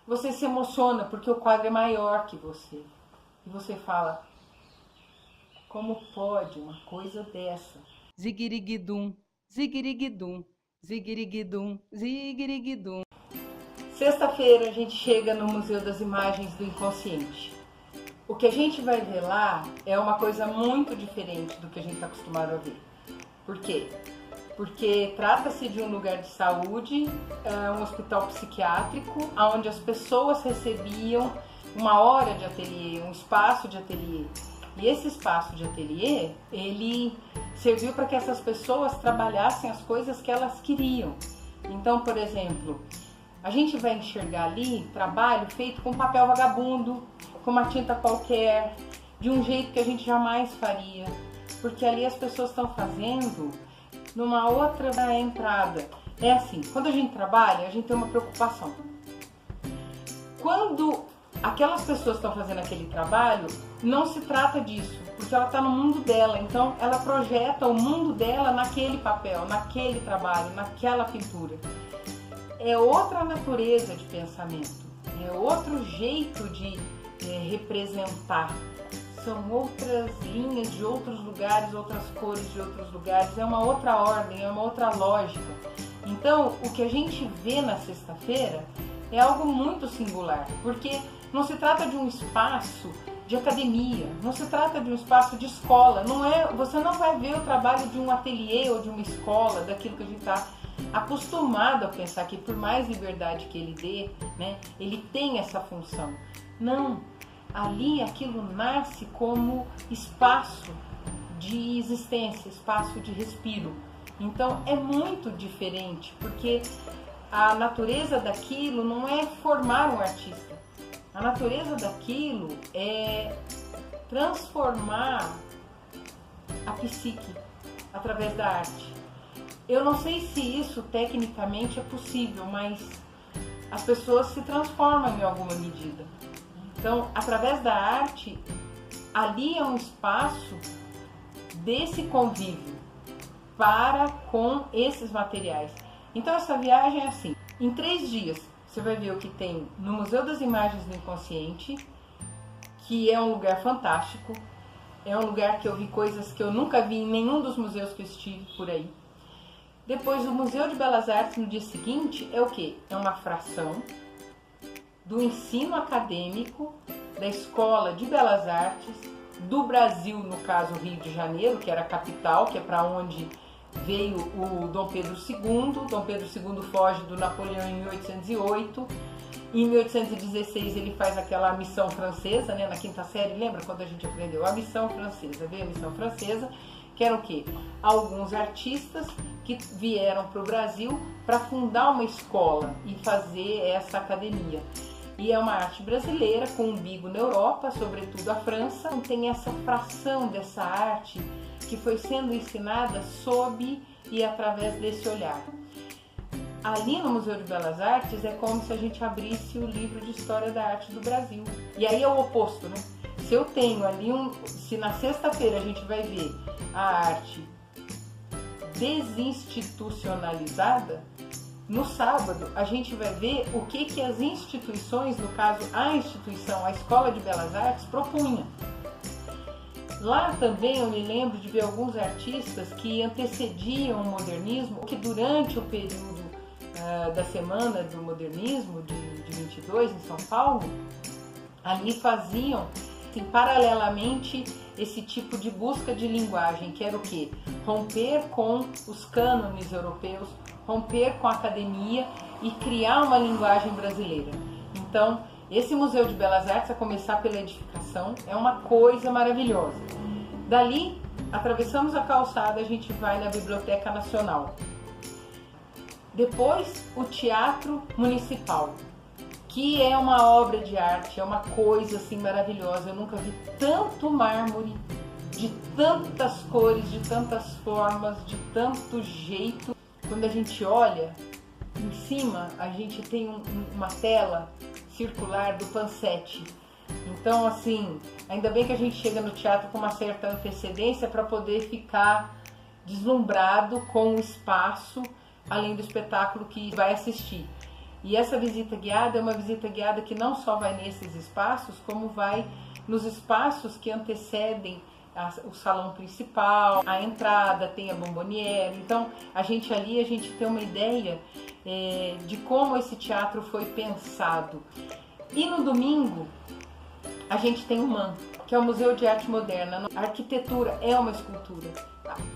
você se emociona porque o quadro é maior que você. E você fala, como pode uma coisa dessa? Ziguiriguidum, ziguiriguidum, ziguiriguidum, ziguiriguidum. Sexta-feira a gente chega no Museu das Imagens do Inconsciente. O que a gente vai ver lá é uma coisa muito diferente do que a gente está acostumado a ver. Por quê? Porque trata-se de um lugar de saúde, um hospital psiquiátrico, onde as pessoas recebiam uma hora de ateliê, um espaço de ateliê. E esse espaço de ateliê, ele serviu para que essas pessoas trabalhassem as coisas que elas queriam. Então, por exemplo, a gente vai enxergar ali trabalho feito com papel vagabundo, com uma tinta qualquer, de um jeito que a gente jamais faria. Porque ali as pessoas estão fazendo numa outra entrada. É assim, quando a gente trabalha, a gente tem uma preocupação. Quando aquelas pessoas estão fazendo aquele trabalho, não se trata disso, porque ela está no mundo dela, então ela projeta o mundo dela naquele papel, naquele trabalho, naquela pintura. É outra natureza de pensamento, é outro jeito de representar. São outras linhas de outros lugares, outras cores de outros lugares, é uma outra ordem, é uma outra lógica. Então, o que a gente vê na sexta-feira é algo muito singular, porque não se trata de um espaço de academia, não se trata de um espaço de escola, você não vai ver o trabalho de um ateliê ou de uma escola, daquilo que a gente está acostumado a pensar que por mais liberdade que ele dê, né, ele tem essa função. Não, ali aquilo nasce como espaço de existência, espaço de respiro. Então é muito diferente, porque a natureza daquilo não é formar um artista. A natureza daquilo é transformar a psique através da arte. Eu não sei se isso tecnicamente é possível, mas as pessoas se transformam em alguma medida. Então, através da arte, ali é um espaço desse convívio para com esses materiais. Então, essa viagem é assim, em 3 dias você vai ver o que tem no Museu das Imagens do Inconsciente, que é um lugar fantástico, é um lugar que eu vi coisas que eu nunca vi em nenhum dos museus que eu estive por aí. Depois, o Museu de Belas Artes, no dia seguinte, é o quê? É uma fração do ensino acadêmico da Escola de Belas Artes do Brasil, no caso Rio de Janeiro, que era a capital, que é para onde veio o Dom Pedro II. Dom Pedro II foge do Napoleão em 1808. Em 1816 ele faz aquela missão francesa, né, na 5ª série, lembra quando a gente aprendeu? A missão francesa, veio a missão francesa, que era o quê? Alguns artistas que vieram para o Brasil para fundar uma escola e fazer essa academia. E é uma arte brasileira com umbigo na Europa, sobretudo a França. Tem essa fração dessa arte que foi sendo ensinada sob e através desse olhar. Ali no Museu de Belas Artes é como se a gente abrisse o livro de História da Arte do Brasil. E aí é o oposto, né? Se eu tenho ali se na sexta-feira a gente vai ver a arte desinstitucionalizada, no sábado a gente vai ver o que as instituições, no caso a instituição, a Escola de Belas Artes, propunha. Lá também eu me lembro de ver alguns artistas que antecediam o modernismo, que durante o período da Semana do Modernismo de 22 em São Paulo, ali faziam assim, paralelamente esse tipo de busca de linguagem, que era o quê? Romper com os cânones europeus, romper com a academia e criar uma linguagem brasileira. Então, esse Museu de Belas Artes, a começar pela edificação, é uma coisa maravilhosa. Dali, atravessamos a calçada, a gente vai na Biblioteca Nacional. Depois, o Teatro Municipal, que é uma obra de arte, é uma coisa assim maravilhosa. Eu nunca vi tanto mármore, de tantas cores, de tantas formas, de tanto jeito. Quando a gente olha, em cima a gente tem uma tela circular do Pansete. Então, assim, ainda bem que a gente chega no teatro com uma certa antecedência para poder ficar deslumbrado com o espaço, além do espetáculo que vai assistir. E essa visita guiada é uma visita guiada que não só vai nesses espaços, como vai nos espaços que antecedem o salão principal, a entrada, tem a bomboniere. Então, a gente tem uma ideia de como esse teatro foi pensado. E no domingo, a gente tem o MAM, que é o Museu de Arte Moderna. A arquitetura é uma escultura.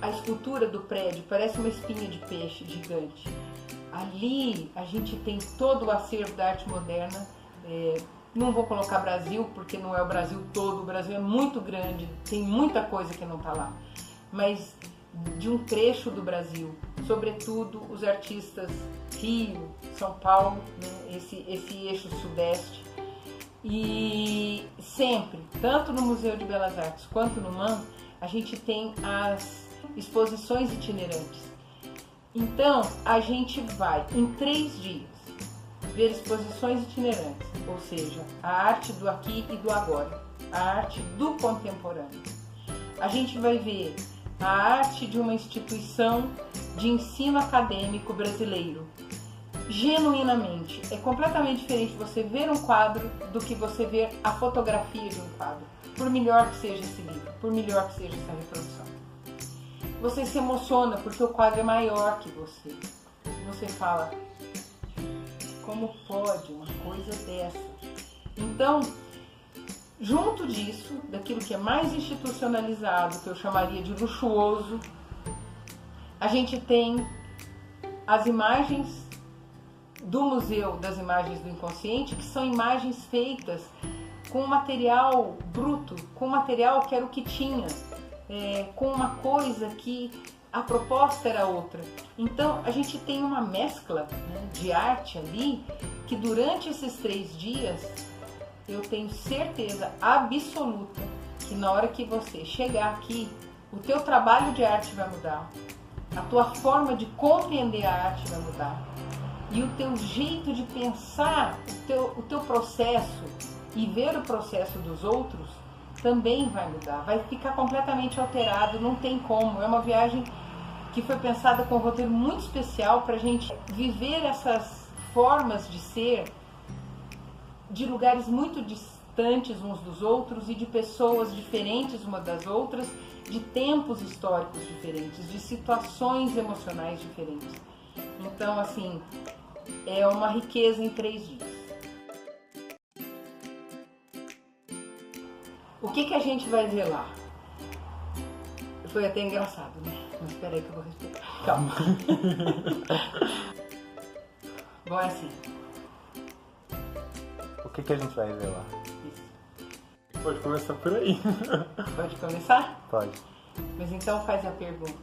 A escultura do prédio parece uma espinha de peixe gigante. Ali a gente tem todo o acervo da arte moderna. Não vou colocar Brasil, porque não é o Brasil todo, o Brasil é muito grande, tem muita coisa que não está lá. Mas de um trecho do Brasil, sobretudo os artistas Rio, São Paulo, né, esse eixo sudeste. E sempre, tanto no Museu de Belas Artes quanto no MAM, a gente tem as exposições itinerantes. Então, a gente vai em 3 dias ver exposições itinerantes, ou seja, a arte do aqui e do agora, a arte do contemporâneo. A gente vai ver a arte de uma instituição de ensino acadêmico brasileiro. Genuinamente, é completamente diferente você ver um quadro do que você ver a fotografia de um quadro, por melhor que seja esse livro, por melhor que seja essa reprodução. Você se emociona porque o quadro é maior que você. Você fala, como pode uma coisa dessa? Então, junto disso, daquilo que é mais institucionalizado, que eu chamaria de luxuoso, a gente tem as imagens do Museu das Imagens do Inconsciente, que são imagens feitas com material bruto, com material que era o que tinha, com uma coisa que a proposta era outra. Então a gente tem uma mescla, né, de arte ali, que durante esses 3 dias eu tenho certeza absoluta que na hora que você chegar aqui, o teu trabalho de arte vai mudar, a tua forma de compreender a arte vai mudar, e o teu jeito de pensar o teu processo e ver o processo dos outros também vai mudar, vai ficar completamente alterado, não tem como. É uma viagem que foi pensada com um roteiro muito especial para a gente viver essas formas de ser de lugares muito distantes uns dos outros e de pessoas diferentes umas das outras, de tempos históricos diferentes, de situações emocionais diferentes. Então, assim, é uma riqueza em 3 dias. O que a gente vai ver lá? Foi até engraçado, né? Mas espera aí que eu vou respirar. Calma. Bom, é assim. O que a gente vai ver lá? Isso. Pode começar por aí. Pode começar? Pode. Mas então faz a pergunta.